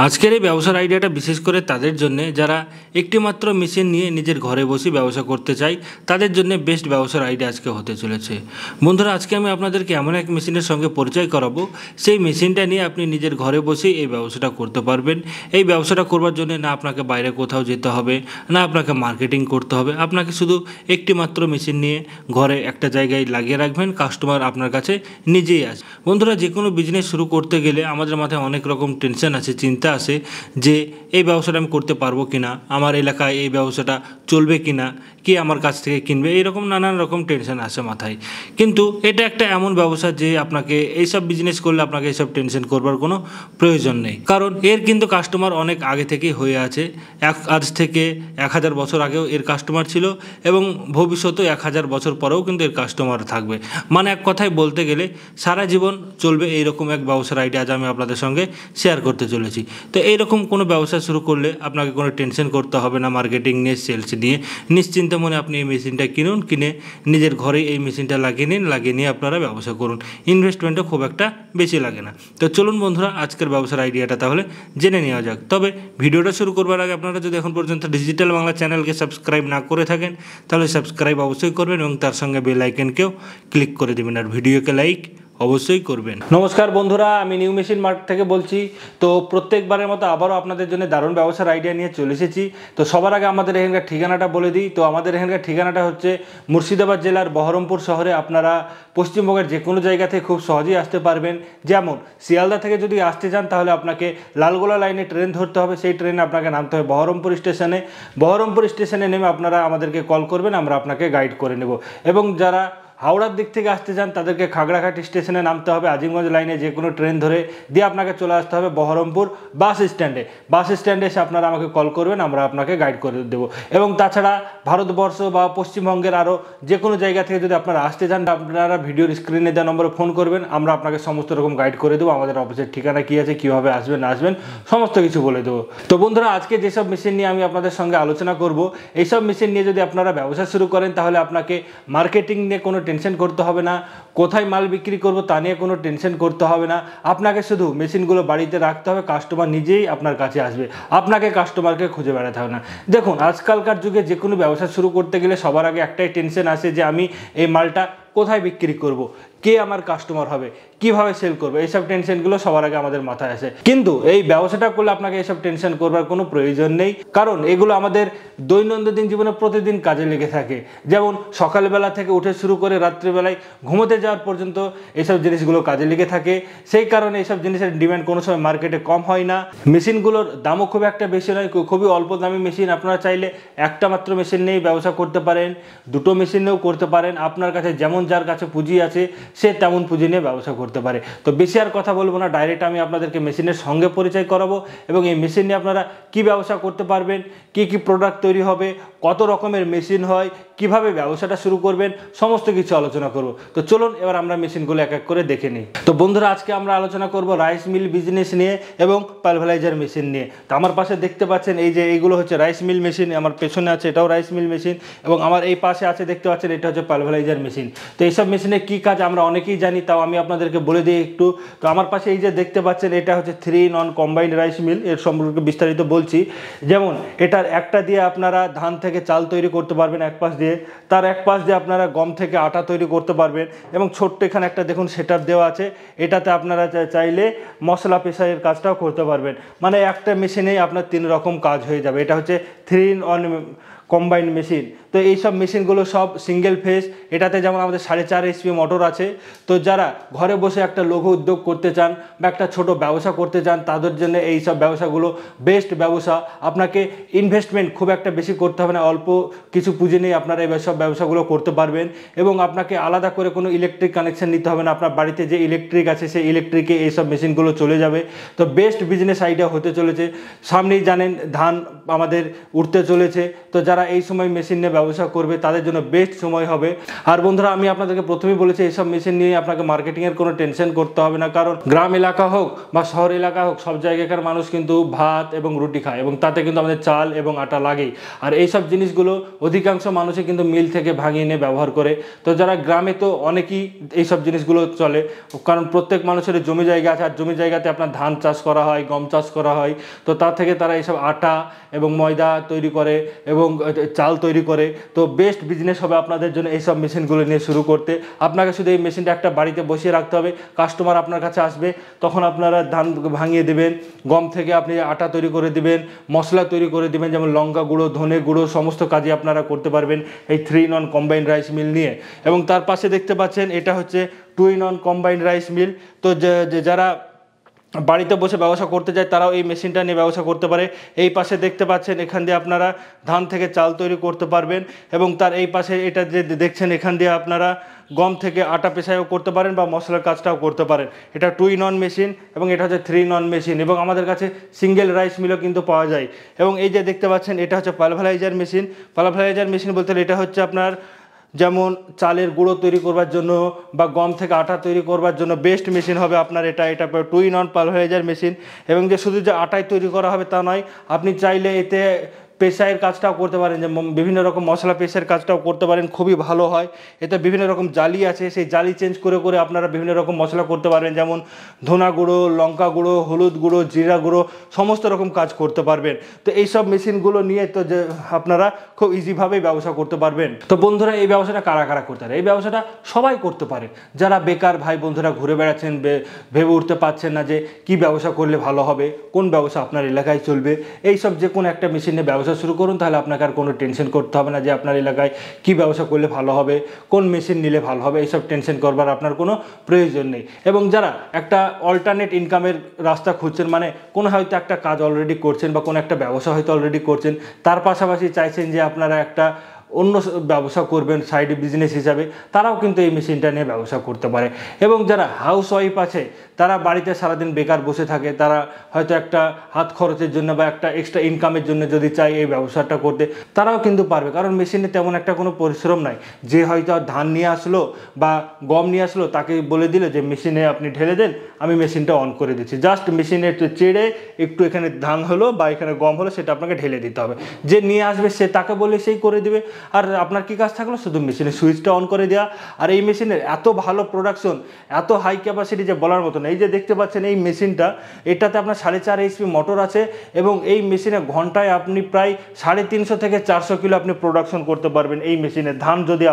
আজকের এই ব্যবসার আইডিয়াটা বিশেষ করে তাদের জন্য যারা একটি মাত্র মেশিন নিয়ে নিজের ঘরে বসে ব্যবসা করতে চায়, তাদের জন্য বেস্ট ব্যবসার আইডিয়া আজকে হতে চলেছে। বন্ধুরা, আজকে আমি আপনাদেরকে এমন এক মেশিনের সঙ্গে পরিচয় করাবো, সেই মেশিনটা নিয়ে আপনি নিজের ঘরে বসেই এই ব্যবসাটা করতে পারবেন। এই ব্যবসাটা করবার জন্য না আপনাকে বাইরে কোথাও যেতে হবে, না আপনাকে মার্কেটিং করতে হবে। আপনাকে শুধু একটি মাত্র মেশিন নিয়ে ঘরে একটা জায়গায় লাগিয়ে রাখবেন, কাস্টমার আপনার কাছে নিজেই আসবে। বন্ধুরা, যে কোনো বিজনেস শুরু করতে গেলে আমাদের মাথায় অনেক রকম টেনশন আছে, চিন্তা আসে যে এই ব্যবসাটা আমি করতে পারবো কিনা, আমার এলাকায় এই ব্যবসাটা চলবে কিনা, কে আমার কাছ থেকে কিনবে, এইরকম নানান রকম টেনশন আসে মাথায়। কিন্তু এটা একটা এমন ব্যবসা যে আপনাকে এইসব বিজনেস করলে আপনাকে এইসব টেনশন করবার কোনো প্রয়োজন নেই, কারণ এর কিন্তু কাস্টমার অনেক আগে থেকেই হয়ে আছে। আজ থেকে 1000 বছর আগেও এর কাস্টমার ছিল এবং ভবিষ্যতে 1000 বছর পরেও কিন্তু এর কাস্টমার থাকবে। মানে এক কথায় বলতে গেলে সারা জীবন চলবে এইরকম এক ব্যবসার আইডিয়া আজ আমি আপনাদের সঙ্গে শেয়ার করতে চলেছি। তো এইরকম কোনো ব্যবসা শুরু করলে আপনাকে কোনো টেনশন করতে হবে না মার্কেটিং নিয়ে, সেলস নিয়ে। নিশ্চিন্তে মনে আপনি এই মেশিনটা কিনুন, কিনে নিজের ঘরে এই মেশিনটা লাগিয়ে নিন, লাগিয়ে নিয়ে আপনারা ব্যবসা করুন। ইনভেস্টমেন্টও খুব একটা বেশি লাগে না। তো চলুন বন্ধুরা, আজকের ব্যবসার আইডিয়াটা তাহলে জেনে নেওয়া যাক। তবে ভিডিওটা শুরু করবার আগে আপনারা যদি এখন পর্যন্ত ডিজিটাল বাংলা চ্যানেলকে সাবস্ক্রাইব না করে থাকেন, তাহলে সাবস্ক্রাইব অবশ্যই করবেন এবং তার সঙ্গে বেল আইকনকেও ক্লিক করে দেবেন, আর ভিডিওকে লাইক অবশ্যই করবেন। নমস্কার বন্ধুরা, আমি নিউ মেশিন মার্ট থেকে বলছি। তো প্রত্যেকবারের মতো আবারও আপনাদের জন্য দারুণ ব্যবসার আইডিয়া নিয়ে চলে এসেছি। তো সবার আগে আমাদের এখানকার ঠিকানাটা বলে দিই। তো আমাদের এখানকার ঠিকানাটা হচ্ছে মুর্শিদাবাদ জেলার বহরমপুর শহরে। আপনারা পশ্চিমবঙ্গের যে কোনো জায়গা থেকে খুব সহজেই আসতে পারবেন। যেমন শিয়ালদা থেকে যদি আসতে চান তাহলে আপনাকে লালগোলা লাইনে ট্রেন ধরতে হবে, সেই ট্রেনে আপনাকে নামতে হবে বহরমপুর স্টেশনে। বহরমপুর স্টেশনে নেমে আপনারা আমাদেরকে কল করবেন, আমরা আপনাকে গাইড করে নেব। এবং যারা হাওড়ার দিক থেকে আসতে চান তাদেরকে খাগড়াঘাট স্টেশনে নামতে হবে, আজিমগঞ্জ লাইনে যে কোনো ট্রেন ধরে দিয়ে আপনাকে চলে আসতে হবে বহরমপুর বাস স্ট্যান্ডে। বাস স্ট্যান্ডে এসে আপনারা আমাকে কল করবেন, আমরা আপনাকে গাইড করে দেবো। এবং তাছাড়া ভারতবর্ষ বা পশ্চিমবঙ্গের আরও যে কোনো জায়গা থেকে যদি আপনারা আসতে চান, আপনারা ভিডিওর স্ক্রিনে দেওয়া নম্বরে ফোন করবেন, আমরা আপনাকে সমস্ত রকম গাইড করে দেবো। আমাদের অফিসের ঠিকানা কী আছে, কীভাবে আসবেন না আসবেন সমস্ত কিছু বলে দেবো। তো বন্ধুরা, আজকে যেসব মেশিন নিয়ে আমি আপনাদের সঙ্গে আলোচনা করব, এইসব মেশিন নিয়ে যদি আপনারা ব্যবসা শুরু করেন তাহলে আপনাকে মার্কেটিং নিয়ে কোনো টেনশন করতে হবে না, কোথায় মাল বিক্রি করব তা নিয়ে কোনো টেনশন করতে হবে না। আপনাকে শুধু মেশিনগুলো বাড়িতে রাখতে হবে, কাস্টমার নিজেই আপনার কাছে আসবে, আপনাকে কাস্টমারকে খুঁজে বেড়াতে হবে না। দেখুন, আজকালকার যুগে যে কোনো ব্যবসা শুরু করতে গেলে সবার আগে একটাই টেনশন আসে যে আমি এই মালটা কোথায় বিক্রি করব, কে আমার কাস্টমার হবে, কিভাবে সেল করবে, এইসব টেনশনগুলো সবার আগে আমাদের মাথায় আসে। কিন্তু এই ব্যবসাটা করলে আপনাকে এইসব টেনশন করবার কোনো প্রয়োজন নেই, কারণ এগুলো আমাদের দৈনন্দিন জীবনে প্রতিদিন কাজে লেগে থাকে। যেমন সকালবেলা থেকে উঠে শুরু করে রাত্রিবেলায় ঘুমোতে যাওয়ার পর্যন্ত এইসব জিনিসগুলো কাজে লেগে থাকে। সেই কারণে এইসব জিনিসের ডিমান্ড কোনো সময় মার্কেটে কম হয় না। মেশিনগুলোর দামও খুব একটা বেশি নয়, খুবই অল্প দামি মেশিন। আপনারা চাইলে একটা মাত্র মেশিন নিয়েই ব্যবসা করতে পারেন, দুটো মেশিন নিয়েও করতে পারেন। আপনার কাছে যেমন যার কাছে পুঁজি আছে সে তেমন পুঁজি নিয়ে ব্যবসা করতে পারে। তো বেশি আর কথা বলবো না, ডাইরেক্ট আমি আপনাদেরকে মেশিনের সঙ্গে পরিচয় করাবো এবং এই মেশিন নিয়ে আপনারা কি ব্যবসা করতে পারবেন, কি কি প্রোডাক্ট তৈরি হবে, কত রকমের মেশিন হয়, কিভাবে ব্যবসাটা শুরু করবেন, সমস্ত কিছু আলোচনা করব। তো চলুন এবার আমরা মেশিনগুলো এক এক করে দেখে নিই। তো বন্ধুরা, আজকে আমরা আলোচনা করব রাইস মিল বিজনেস নিয়ে এবং পালভারাইজার মেশিন নিয়ে। তো আমার পাশে দেখতে পাচ্ছেন এই যে এইগুলো হচ্ছে রাইস মিল মেশিন, আমার পেছনে আছে এটাও রাইস মিল মেশিন, এবং আমার এই পাশে আছে দেখতে পাচ্ছেন এটা হচ্ছে পালভারাইজার মেশিন। তো এইসব মেশিনে কী কাজ আমরা অনেকেই জানি, তাও আমি আপনাদেরকে বলে দিই একটু। তো আমার পাশে এই যে দেখতে পাচ্ছেন এটা হচ্ছে 3-in-1 কম্বাইন্ড রাইস মিল। এর সম্পর্কে বিস্তারিত বলছি। যেমন এটার একটা দিয়ে আপনারা ধান থেকে চাল তৈরি করতে পারবেন এক পাশ দিয়ে, তার এক পাশ দিয়ে আপনারা গম থেকে আটা তৈরি করতে পারবেন, এবং ছোট্ট এখানে একটা দেখুন সেটআপ দেওয়া আছে, এটাতে আপনারা চাইলে মশলা পেশাইয়ের কাজটাও করতে পারবেন। মানে একটা মেশিনেই আপনার 3 রকম কাজ হয়ে যাবে। এটা হচ্ছে 3-in-1 কম্বাইন্ড মেশিন। তো এইসব মেশিনগুলো সব সিঙ্গেল ফেজ। এটাতে যেমন আমাদের 4.5 HP মোটর আছে। তো যারা ঘরে বসে একটা লঘু উদ্যোগ করতে চান বা একটা ছোট ব্যবসা করতে চান, তাদের জন্য এইসব ব্যবসাগুলো বেস্ট ব্যবসা। আপনাকে ইনভেস্টমেন্ট খুব একটা বেশি করতে হবে না, অল্প কিছু পুঁজি নিয়ে আপনারা এই সব ব্যবসাগুলো করতে পারবেন। এবং আপনাকে আলাদা করে কোনো ইলেকট্রিক কানেকশন নিতে হবে না, আপনার বাড়িতে যে ইলেকট্রিক আছে সেই ইলেকট্রিকে এইসব মেশিনগুলো চলে যাবে। তো বেস্ট বিজনেস আইডিয়া হতে চলেছে। সামনেই জানেন ধান আমাদের উঠতে চলেছে। তো যারা যারা এই সময় মেশিন নিয়ে ব্যবসা করবে তাদের জন্য বেস্ট সময় হবে। আর বন্ধুরা, আমি আপনাদেরকে প্রথমেই বলেছি এইসব মেশিন নিয়ে আপনাকে মার্কেটিংয়ের কোনো টেনশন করতে হবে না, কারণ গ্রাম এলাকা হোক বা শহর এলাকা হোক সব জায়গাকার মানুষ কিন্তু ভাত এবং রুটি খায় এবং তাতে কিন্তু আমাদের চাল এবং আটা লাগেই। আর এইসব জিনিসগুলো অধিকাংশ মানুষই কিন্তু মিল থেকে ভাঙিয়ে নিয়ে ব্যবহার করে। তো যারা গ্রামে তো অনেকেই এইসব জিনিসগুলো চলে, কারণ প্রত্যেক মানুষের জমি জায়গা আছে, আর জমি জায়গাতে আপনার ধান চাষ করা হয়, গম চাষ করা হয়। তো তার থেকে তারা এইসব আটা এবং ময়দা তৈরি করে এবং চাল তৈরি করে। তো বেস্ট বিজনেস হবে আপনাদের জন্য এইসব মেশিনগুলো নিয়ে শুরু করতে। আপনাকে শুধু এই মেশিনটা একটা বাড়িতে বসিয়ে রাখতে হবে, কাস্টমার আপনার কাছে আসবে, তখন আপনারা ধান ভাঙিয়ে দেবেন, গম থেকে আপনি আটা তৈরি করে দিবেন, মশলা তৈরি করে দিবেন, যেমন লঙ্কা গুঁড়ো, ধনে গুঁড়ো, সমস্ত কাজই আপনারা করতে পারবেন এই 3-in-1 কম্বাইন্ড রাইস মিল নিয়ে। এবং তার পাশে দেখতে পাচ্ছেন এটা হচ্ছে 2-in-1 কম্বাইন্ড রাইস মিল। তো যারা বাড়িতে বসে ব্যবসা করতে যায় তারাও এই মেশিনটা নিয়ে ব্যবসা করতে পারে। এই পাশে দেখতে পাচ্ছেন এখান দিয়ে আপনারা ধান থেকে চাল তৈরি করতে পারবেন, এবং তার এই পাশে এটা যে দেখছেন এখান দিয়ে আপনারা গম থেকে আটা পেশাইও করতে পারেন বা মশলার কাজটাও করতে পারেন। এটা 2-in-1 মেশিন এবং এটা হচ্ছে 3-in-1 মেশিন, এবং আমাদের কাছে সিঙ্গেল রাইস মিলও কিন্তু পাওয়া যায়। এবং এই যে দেখতে পাচ্ছেন এটা হচ্ছে পালভারাইজার মেশিন। পালভারাইজার মেশিন বলতে এটা হচ্ছে আপনার যেমন চালের গুঁড়ো তৈরি করবার জন্য বা গম থেকে আটা তৈরি করবার জন্য বেস্ট মেশিন হবে আপনার এটা 2-in-1 পালভারাইজার মেশিন। এবং যে শুধু যে আটাই তৈরি করা হবে তা নয়, আপনি চাইলে এতে পেশায়ের কাজটাও করতে পারেন, যে বিভিন্ন রকম মশলা পেশার কাজটাও করতে পারেন, খুবই ভালো হয়। এতে বিভিন্ন রকম জালি আছে, সেই জালি চেঞ্জ করে করে আপনারা বিভিন্ন রকম মশলা করতে পারবেন, যেমন ধনা গুঁড়ো, লঙ্কা গুঁড়ো, হলুদ গুঁড়ো, জিরা গুঁড়ো, সমস্ত রকম কাজ করতে পারবেন। তো এইসব মেশিনগুলো নিয়ে তো যে আপনারা খুব ইজিভাবেই ব্যবসা করতে পারবেন। তো বন্ধুরা, এই ব্যবসাটা কারা কারা করতে পারে? এই ব্যবসাটা সবাই করতে পারে। যারা বেকার ভাই বন্ধুরা ঘুরে বেড়াচ্ছেন, ভেবে উঠতে পারছেন না যে কি ব্যবসা করলে ভালো হবে, কোন ব্যবসা আপনার এলাকায় চলবে, এইসব যে কোনো একটা মেশিনে ব্যবসা শুরু করুন, তাহলে আপনাকে আর কোনো টেনশন করতে হবে না যে আপনার এলাকায় কি ব্যবসা করলে ভালো হবে, কোন মেশিন নিলে ভালো হবে। এইসব টেনশন করবার আপনার কোনো প্রয়োজন নেই। এবং যারা একটা অল্টারনেট ইনকামের রাস্তা খুঁজছেন, মানে কোনো হয়তো একটা কাজ অলরেডি করছেন বা কোনো একটা ব্যবসা হয়তো অলরেডি করছেন, তার পাশাপাশি চাইছেন যে আপনারা একটা অন্য ব্যবসা করবেন সাইড বিজনেস হিসাবে, তারাও কিন্তু এই মেশিনটা নিয়ে ব্যবসা করতে পারে। এবং যারা হাউস ওয়াইফ আছে, তারা বাড়িতে সারাদিন বেকার বসে থাকে, তারা হয়তো একটা হাত খরচের জন্য বা একটা এক্সট্রা ইনকামের জন্য যদি চায় এই ব্যবসাটা করতে, তারাও কিন্তু পারবে, কারণ মেশিনে তেমন একটা কোনো পরিশ্রম নাই। যে হয়তো ধান নিয়ে আসলো বা গম নিয়ে আসলো, তাকে বলে দিল যে মেশিনে আপনি ঢেলে দেন, আমি মেশিনটা অন করে দিচ্ছি, জাস্ট মেশিনে চেড়ে একটু এখানে ধান হলো বা এখানে গম হলো সেটা আপনাকে ঢেলে দিতে হবে। যে নিয়ে আসবে সে তাকে বলে সেই করে দেবে, আর আপনার কি কাজ থাকলো শুধু মেশিনের সুইচটা অন করে দেওয়া। আর এই মেশিনের এত ভালো প্রোডাকশন, এত হাই ক্যাপাসিটি যে বলার মতো না। এই যে দেখতে পাচ্ছেন এই মেশিনটা, এটাতে আপনার 4.5 HP মোটর আছে, এবং এই মেশিনে ঘন্টায় আপনি প্রায় 350 থেকে 400 কিলো আপনি প্রোডাকশন করতে পারবেন এই মেশিনে। ধান যদি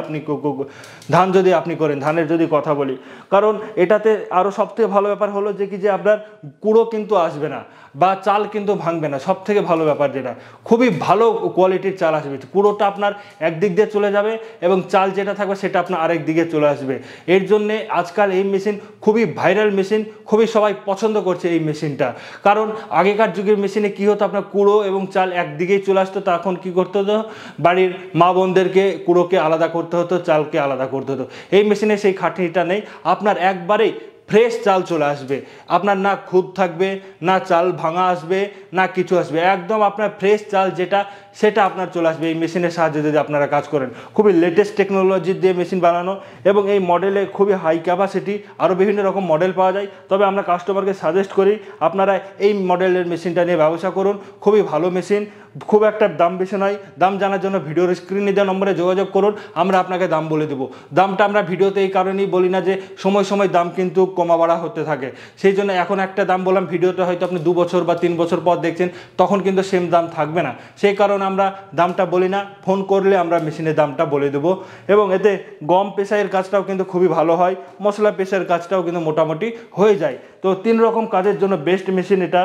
আপনি করেন, ধানের যদি কথা বলি, কারণ এটাতে আরও সবথেকে ভালো ব্যাপার হলো যে কি যে আপনার কুড়ো কিন্তু আসবে না বা চাল কিন্তু ভাঙবে না। সব থেকে ভালো ব্যাপার যেটা, খুবই ভালো কোয়ালিটির চাল আসবে, কুড়োটা আপনার একদিক দিয়ে চলে যাবে এবং চাল যেটা থাকবে সেটা আপনার আরেক দিকে চলে আসবে। এর জন্যে আজকাল এই মেশিন খুবই ভাইরাল মেশিন, খুবই সবাই পছন্দ করছে এই মেশিনটা। কারণ আগেকার যুগের মেশিনে কী হতো, আপনার কুড়ো এবং চাল একদিকেই চলে আসতো, তখন কী করতে হতো, বাড়ির মা বোনদেরকে কুড়োকে আলাদা করতে হতো, চালকে আলাদা করতে হতো। এই মেশিনে সেই খাটনিটা নেই, আপনার একবারেই ফ্রেশ চাল চলে আসবে, আপনার না খুদ থাকবে, না চাল ভাঙা আসবে, না কিছু আসবে, একদম আপনার ফ্রেশ চাল যেটা সেটা আপনার চলে আসবে এই মেশিনের সাহায্যে যদি আপনারা কাজ করেন। খুবই লেটেস্ট টেকনোলজি দিয়ে মেশিন বানানো, এবং এই মডেলে খুবই হাই ক্যাপাসিটি, আরও বিভিন্ন রকম মডেল পাওয়া যায়। তবে আমরা কাস্টমারকে সাজেস্ট করি আপনারা এই মডেলের মেশিনটা নিয়ে ব্যবসা করুন, খুবই ভালো মেশিন, খুব একটা দাম বেশি নয়। দাম জানার জন্য ভিডিওর স্ক্রিনে দেওয়া নম্বরে যোগাযোগ করুন, আমরা আপনাকে দাম বলে দেবো। দামটা আমরা ভিডিওতে এই কারণেই বলি না যে সময় সময় দাম কিন্তু কমা বাড়া হতে থাকে, সেই জন্য এখন একটা দাম বললাম, ভিডিওতে হয়তো আপনি 2 বছর বা 3 বছর পর দেখছেন, তখন কিন্তু সেম দাম থাকবে না, সেই কারণে আমরা দামটা বলি না। ফোন করলে আমরা মেশিনের দামটা বলে দেবো। এবং এতে গম পেশাইয়ের কাজটাও কিন্তু খুবই ভালো হয়, মশলা পেশাইয়ের কাজটাও কিন্তু মোটামুটি হয়ে যায়। তো 3 রকম কাজের জন্য বেস্ট মেশিন এটা,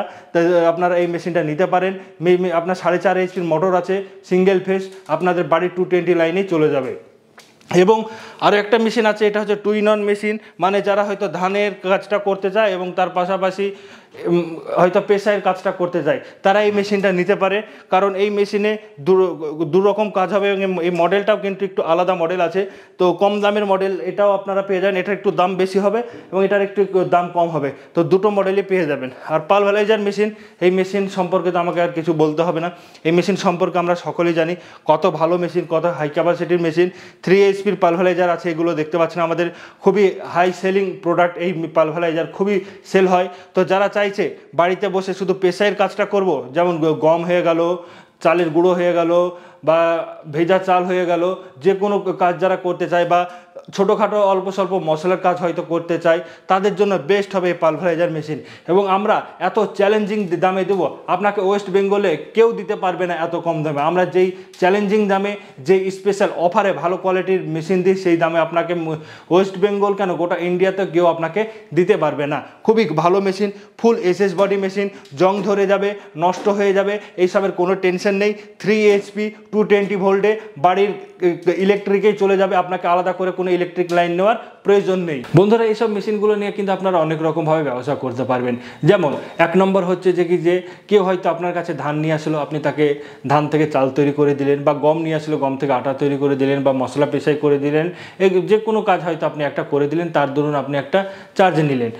আপনারা এই মেশিনটা নিতে পারেন। আপনার 4.5 HP মোটর আছে, সিঙ্গেল ফেস, আপনাদের বাড়ির 220 লাইনেই চলে যাবে। এবং আরও একটা মেশিন আছে, এটা হচ্ছে 2-in-1 মেশিন, মানে যারা হয়তো ধানের কাজটা করতে চায় এবং তার পাশাপাশি হয়তো পেশায়ের কাজটা করতে যায় তারা এই মেশিনটা নিতে পারে, কারণ এই মেশিনে দু রকম কাজ হবে এবং এই মডেলটাও কিন্তু একটু আলাদা মডেল আছে। তো কম দামের মডেল এটাও আপনারা পেয়ে যাবেন, এটার একটু দাম বেশি হবে এবং এটার একটু দাম কম হবে, তো দুটো মডেলই পেয়ে যাবেন। আর পালভারাইজার মেশিন, এই মেশিন সম্পর্কে তো আমাকে আর কিছু বলতে হবে না, এই মেশিন সম্পর্কে আমরা সকলেই জানি কত ভালো মেশিন, কত হাই ক্যাপাসিটির মেশিন। 3 এইচপির পালভারাইজার আছে, এগুলো দেখতে পাচ্ছেন আমাদের খুবই হাই সেলিং প্রোডাক্ট, এই পালভারাইজার খুবই সেল হয়। তো যারা চাইছে বাড়িতে বসে শুধু পেশায়ের কাজটা করব, যেমন গম হয়ে গেল, চালের গুঁড়ো হয়ে গেল বা ভেজা চাল হয়ে গেল, যে কোনো কাজ যারা করতে চায় বা ছোটোখাটো অল্প স্বল্প মশলার কাজ হয়তো করতে চায়, তাদের জন্য বেস্ট হবে এই পালভারাইজার মেশিন। এবং আমরা এত চ্যালেঞ্জিং দামে দেবো, আপনাকে ওয়েস্ট বেঙ্গলে কেউ দিতে পারবে না এত কম দামে। আমরা যেই চ্যালেঞ্জিং দামে, যেই স্পেশাল অফারে ভালো কোয়ালিটির মেশিন দিই, সেই দামে আপনাকে ওয়েস্ট বেঙ্গল কেন গোটা ইন্ডিয়াতে কেউ আপনাকে দিতে পারবে না। খুবই ভালো machine, full SS body machine, জং ধরে যাবে, নষ্ট হয়ে যাবে, এইসবের কোনো টেনশন নেই। 3 এইচপি 220 ভোল্টে বাড়ির ইলেকট্রিকেই চলে যাবে, আপনাকে আলাদা করে কোনো ইলেকট্রিক লাইন নেওয়ার প্রয়োজন নেই। বন্ধুরা, এইসব মেশিনগুলো নিয়ে কিন্তু আপনারা অনেক রকমভাবে ব্যবসা করতে পারবেন। যেমন 1 নম্বর হচ্ছে যে কেউ হয়তো আপনার কাছে ধান নিয়ে আসলো, আপনি তাকে ধান থেকে চাল তৈরি করে দিলেন, বা গম নিয়ে আসলো, গম থেকে আটা তৈরি করে দিলেন, বা মশলা পেশাই করে দিলেন। যে কোনো কাজ হয়তো আপনি একটা করে দিলেন, তার দরুন আপনি একটা চার্জ নিলেন।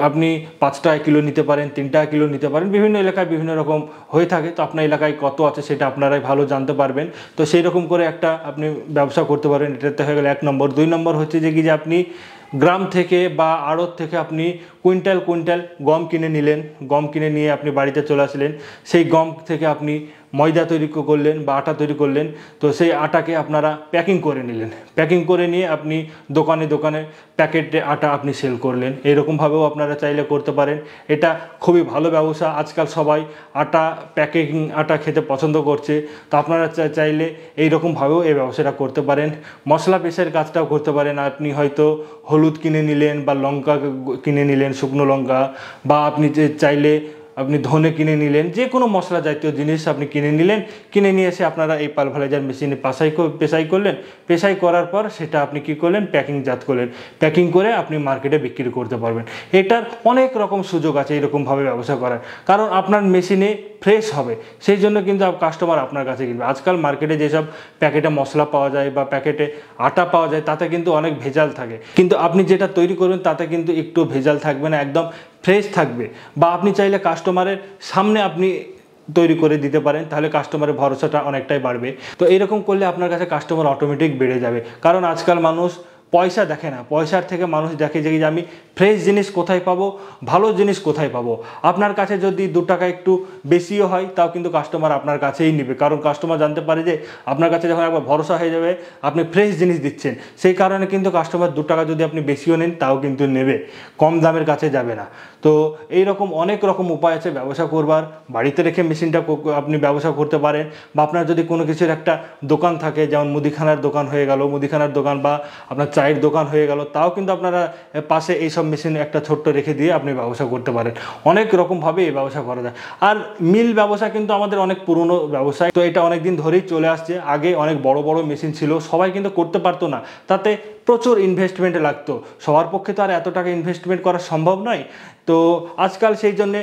আপনি 5 টাকা কিলো নিতে পারেন, 3 টাকা কিলো নিতে পারেন, বিভিন্ন এলাকায় বিভিন্ন রকম হয়ে থাকে। তো আপনার এলাকায় কত আছে সেটা আপনারাই ভালো জানতে পারবেন। তো সেই রকম করে একটা আপনি ব্যবসা করতে পারেন। এটাতে হয়ে গেল 1 নম্বর। 2 নম্বর হচ্ছে যে আপনি গ্রাম থেকে বা আড়ত থেকে আপনি কুইন্টাল কুইন্টাল গম কিনে নিলেন, গম কিনে নিয়ে আপনি বাড়িতে চলে আসলেন। সেই গম থেকে আপনি ময়দা তৈরি করলেন বা আটা তৈরি করলেন। তো সেই আটাকে আপনারা প্যাকিং করে নিলেন, প্যাকিং করে নিয়ে আপনি দোকানে দোকানে প্যাকেটে আটা আপনি সেল করলেন। এইরকমভাবেও আপনারা চাইলে করতে পারেন। এটা খুবই ভালো ব্যবসা। আজকাল সবাই আটা, প্যাকেজিং আটা খেতে পছন্দ করছে। তো আপনারা চাইলে এইরকমভাবেও এই ব্যবসাটা করতে পারেন। মশলা পেশার কাজটাও করতে পারেন। আপনি হয়তো হলুদ কিনে নিলেন বা লঙ্কা কিনে নিলেন, শুকনো লঙ্কা, বা আপনি চাইলে আপনি ধনে কিনে নিলেন, যে কোনো মশলা জাতীয় জিনিস আপনি কিনে নিলেন। কিনে নিয়ে এসে আপনারা এই পালভারাইজার মেশিনে পেশাই করলেন। পেশাই করার পর সেটা আপনি কি করলেন, প্যাকিংজাত করলেন। প্যাকিং করে আপনি মার্কেটে বিক্রি করতে পারবেন। এটার অনেক রকম সুযোগ আছে এরকমভাবে ব্যবসা করার, কারণ আপনার মেশিনে ফ্রেশ হবে, সেই জন্য কিন্তু কাস্টমার আপনার কাছে কিনবে। আজকাল মার্কেটে যেসব প্যাকেটে মশলা পাওয়া যায় বা প্যাকেটে আটা পাওয়া যায়, তাতে কিন্তু অনেক ভেজাল থাকে। কিন্তু আপনি যেটা তৈরি করবেন তাতে কিন্তু একটু ভেজাল থাকবে না, একদম ফ্রেশ থাকবে। বা আপনি চাইলে কাস্টমারের সামনে আপনি তৈরি করে দিতে পারেন, তাহলে কাস্টমারের ভরসাটা অনেকটাই বাড়বে। তো এরকম করলে আপনার কাছে কাস্টমার অটোমেটিক বেড়ে যাবে। কারণ আজকাল মানুষ পয়সা দেখে না, পয়সার থেকে মানুষ দেখে যে আমি ফ্রেশ জিনিস কোথায় পাবো, ভালো জিনিস কোথায় পাবো। আপনার কাছে যদি 2 টাকা একটু বেশিও হয়, তাও কিন্তু কাস্টমার আপনার কাছেই নেবে, কারণ কাস্টমার জানতে পারে যে আপনার কাছে যখন একবার ভরসা হয়ে যাবে, আপনি ফ্রেশ জিনিস দিচ্ছেন। সেই কারণে কিন্তু কাস্টমার 2 টাকা যদি আপনি বেশিও নেন, তাও কিন্তু নেবে, কম দামের কাছে যাবে না। তো এই রকম অনেক রকম উপায় আছে ব্যবসা করবার। বাড়িতে রেখে মেশিনটা আপনি ব্যবসা করতে পারেন। বা আপনার যদি কোনো কিছুর একটা দোকান থাকে, যেমন মুদিখানার দোকান হয়ে গেল, মুদিখানার দোকান বা আপনার চায়ের দোকান হয়ে গেল, তাও কিন্তু আপনারা পাশে এইসব মেশিন একটা ছোট্ট রেখে দিয়ে আপনি ব্যবসা করতে পারেন। অনেক রকমভাবে এই ব্যবসা করা যায়। আর মিল ব্যবসা কিন্তু আমাদের অনেক পুরনো ব্যবসায়, তো এটা অনেক দিন ধরেই চলে আসছে। আগে অনেক বড় বড় মেশিন ছিল, সবাই কিন্তু করতে পারতো না, তাতে প্রচুর ইনভেস্টমেন্ট লাগতো। সবার পক্ষে তো আর এত টাকা ইনভেস্টমেন্ট করা সম্ভব নয়। তো আজকাল সেই জন্যে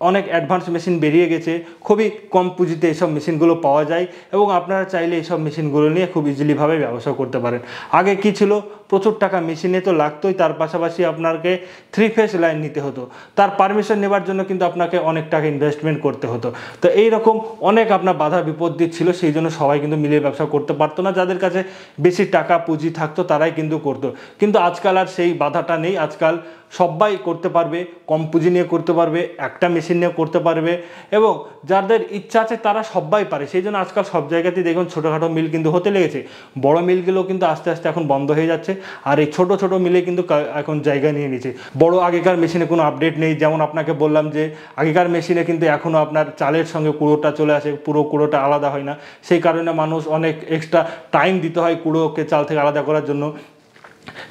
অনেক অ্যাডভান্স মেশিন বেরিয়ে গেছে, খুবই কম পুঁজিতে এইসব মেশিনগুলো পাওয়া যায় এবং আপনারা চাইলে এইসব মেশিনগুলো নিয়ে খুব ইজিলিভাবে ব্যবসা করতে পারেন। আগে কি ছিল, প্রচুর টাকা মেশিনে তো লাগতোই, তার পাশাপাশি আপনাকে 3 ফেজ লাইন নিতে হতো। তার পারমিশন নেবার জন্য কিন্তু আপনাকে অনেক টাকা ইনভেস্টমেন্ট করতে হতো। তো এইরকম অনেক আপনার বাধা বিপত্তি ছিল, সেই জন্য সবাই কিন্তু মিলিয়ে ব্যবসা করতে পারতো না। যাদের কাছে বেশি টাকা পুঁজি থাকতো তারাই কিন্তু করতো। কিন্তু আজকাল আর সেই বাধাটা নেই। আজকাল সবাই করতে পারবে, কম পুঁজি নিয়ে করতে পারবে, একটা মেশিন নিয়ে করতে পারবে, এবং যাদের ইচ্ছা আছে তারা সবাই পারে। সেই জন্য আজকাল সব জায়গাতেই দেখুন ছোটোখাটো মিল কিন্তু হতে লেগেছে। বড় মিলগুলো কিন্তু আস্তে আস্তে এখন বন্ধ হয়ে যাচ্ছে, আর এই ছোট ছোট মিলে কিন্তু এখন জায়গা নিয়ে নিচ্ছে। বড় আগেকার মেশিনে কোনো আপডেট নেই। যেমন আপনাকে বললাম যে আগেকার মেশিনে কিন্তু এখনও আপনার চালের সঙ্গে কুড়োটা চলে আসে, পুরো কুড়োটা আলাদা হয় না। সেই কারণে মানুষ অনেক এক্সট্রা টাইম দিতে হয় কুড়োকে চাল থেকে আলাদা করার জন্য।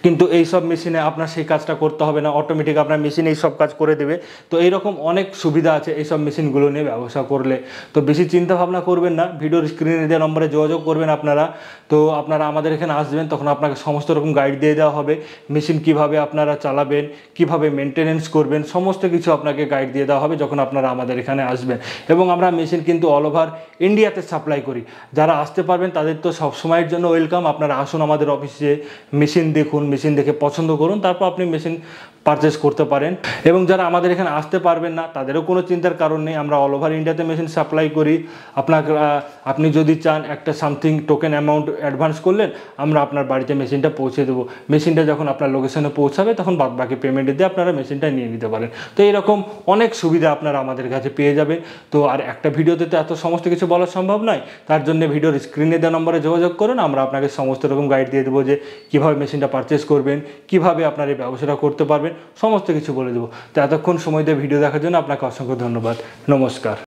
কিন্তু এই সব মেশিনে আপনার সেই কাজটা করতে হবে না, অটোমেটিক আপনার মেশিন এই সব কাজ করে দেবে। তো এইরকম অনেক সুবিধা আছে এই সব মেশিনগুলো নিয়ে ব্যবসা করলে। তো বেশি চিন্তা ভাবনা করবেন না, ভিডিওর স্ক্রিনে দেওয়া নম্বরে যোগাযোগ করবেন আপনারা। তো আপনারা আমাদের এখানে আসবেন, তখন আপনাকে সমস্ত রকম গাইড দিয়ে দেওয়া হবে। মেশিন কিভাবে আপনারা চালাবেন, কিভাবে মেনটেনেন্স করবেন, সমস্ত কিছু আপনাকে গাইড দিয়ে দেওয়া হবে যখন আপনারা আমাদের এখানে আসবেন। এবং আমরা মেশিন কিন্তু অল ওভার ইন্ডিয়াতে সাপ্লাই করি। যারা আসতে পারবেন তাদের তো সব সময়ের জন্য ওয়েলকাম। আপনারা আসুন আমাদের অফিসে, মেশিন দেখুন, মেশিন দেখে পছন্দ করুন, তারপর আপনি মেশিন পারচেস করতে পারেন। এবং যারা আমাদের এখানে আসতে পারবেন না তাদেরও কোনো চিন্তার কারণ নেই, আমরা অল ওভার ইন্ডিয়াতে মেশিন সাপ্লাই করি। আপনি যদি চান একটা সামথিং টোকেন অ্যামাউন্ট অ্যাডভান্স করলেন, আমরা আপনার বাড়িতে মেশিনটা পৌঁছে দেবো। মেশিনটা যখন আপনার লোকেশনে পৌঁছাবে তখন বাকি পেমেন্ট দিয়ে আপনারা মেশিনটা নিয়ে নিতে পারেন। তো এরকম অনেক সুবিধা আপনারা আমাদের কাছে পেয়ে যাবেন। তো আর একটা ভিডিওতে তো এত সমস্ত কিছু বলা সম্ভব নয়, তার জন্য ভিডিওর স্ক্রিনে দেওয়া নম্বরে যোগাযোগ করুন। আমরা আপনাকে সমস্ত রকম গাইড দিয়ে দেবো যে কীভাবে মেশিনটা পারচেস করবেন, কীভাবে আপনার এই ব্যবসাটা করতে পারবেন, সমস্ত কিছু বলে দেবো। তো এতক্ষণ সময় দিয়ে ভিডিও দেখার জন্য আপনাকে অসংখ্য ধন্যবাদ। নমস্কার।